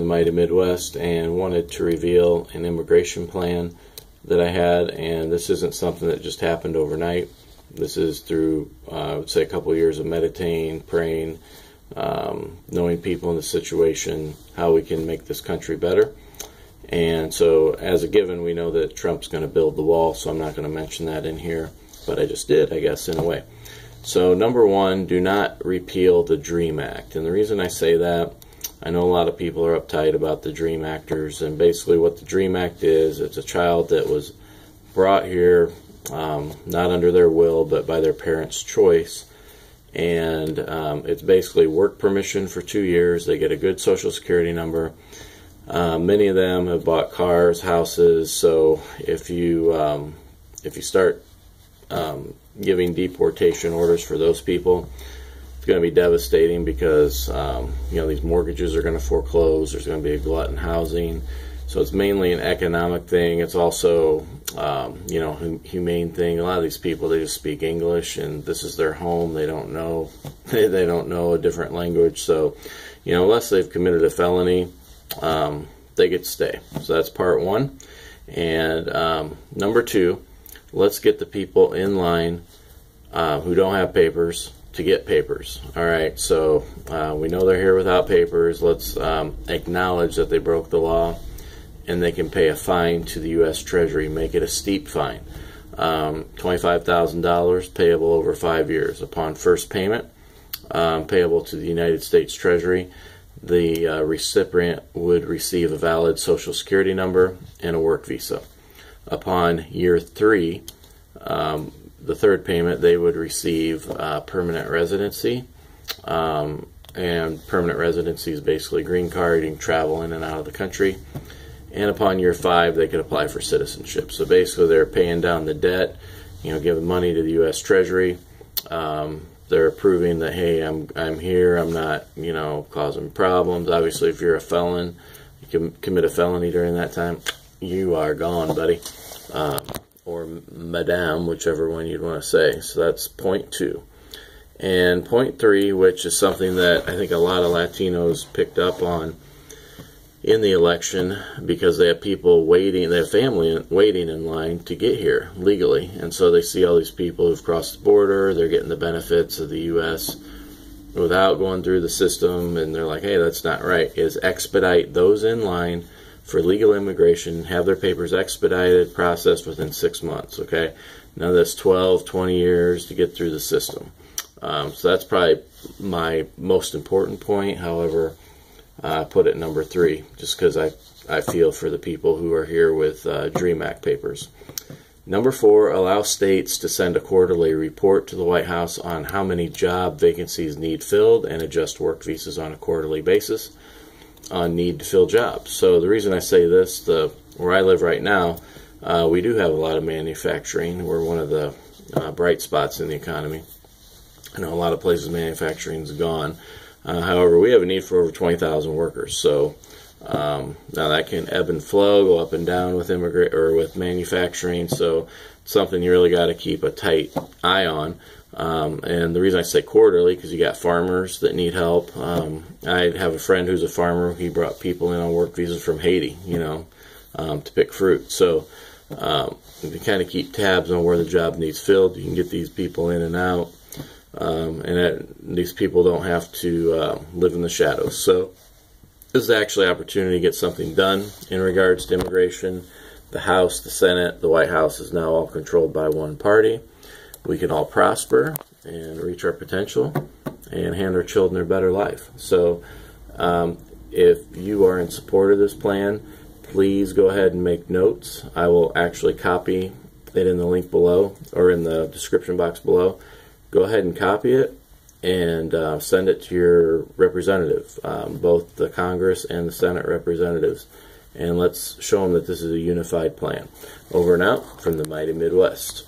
the mighty Midwest and wanted to reveal an immigration plan that I had. And this isn't something that just happened overnight. This is through, I would say, a couple of years of meditating, praying, knowing people in the situation, how we can make this country better. And so, as a given, we know that Trump's going to build the wall, so I'm not going to mention that in here, but I just did, I guess, in a way. So, number one, do not repeal the DREAM Act. And the reason I say that, I know a lot of people are uptight about the DREAM Actors, and basically what the DREAM Act is, it's a child that was brought here, not under their will, but by their parents' choice. And it's basically work permission for 2 years. They get a good Social Security number. Many of them have bought cars, houses. So if you start giving deportation orders for those people, it's going to be devastating because these mortgages are going to foreclose. There's going to be a glut in housing. So it's mainly an economic thing. It's also humane thing. A lot of these people, they just speak English, and this is their home. They don't know they don't know a different language. So unless they've committed a felony, they get to stay. So that's part one. And number two, let's get the people in line who don't have papers to get papers. All right, so we know they're here without papers. Let's acknowledge that they broke the law, and they can pay a fine to the U.S. Treasury. Make it a steep fine. $25,000 payable over 5 years. Upon first payment, payable to the United States Treasury, the recipient would receive a valid Social Security number and a work visa. Upon year 3, the third payment, they would receive permanent residency. And permanent residency is basically green card. You can travel in and out of the country. And upon year 5, they could apply for citizenship. So basically, they're paying down the debt, giving money to the U.S. Treasury. They're proving that, hey, I'm here. I'm not, causing problems. Obviously, if you're a felon, you can commit a felony during that time, you are gone, buddy, or madame, whichever one you'd want to say. So that's point 2. And point 3, which is something that I think a lot of Latinos picked up on in the election, because they have people waiting, they have family waiting in line to get here legally, and so they see all these people who've crossed the border, they're getting the benefits of the U.S. without going through the system, and they're like, hey, that's not right. Is expedite those in line for legal immigration, have their papers expedited, processed within 6 months, okay? Now that's 12, 20 years to get through the system. So that's probably my most important point. However, I put it number 3 just because I feel for the people who are here with DREAM Act papers. Number 4, allow states to send a quarterly report to the White House on how many job vacancies need filled, and adjust work visas on a quarterly basis on need to fill jobs. So the reason I say this, where I live right now, we do have a lot of manufacturing. We're one of the bright spots in the economy. I know a lot of places manufacturing's gone. However, we have a need for over 20,000 workers. So now that can ebb and flow, go up and down with with manufacturing. So it's something you really got to keep a tight eye on. And the reason I say quarterly, because you got farmers that need help. I have a friend who's a farmer. He brought people in on work visas from Haiti, to pick fruit. So you kind of keep tabs on where the job needs filled. You can get these people in and out. These people don't have to live in the shadows. So this is actually an opportunity to get something done in regards to immigration. The House, the Senate, the White House is now all controlled by one party. We can all prosper and reach our potential and hand our children a better life. So if you are in support of this plan, please go ahead and make notes. I will actually copy it in the link below, or in the description box below. Go ahead and copy it and send it to your representative, both the Congress and the Senate representatives. And let's show them that this is a unified plan. Over and out from the mighty Midwest.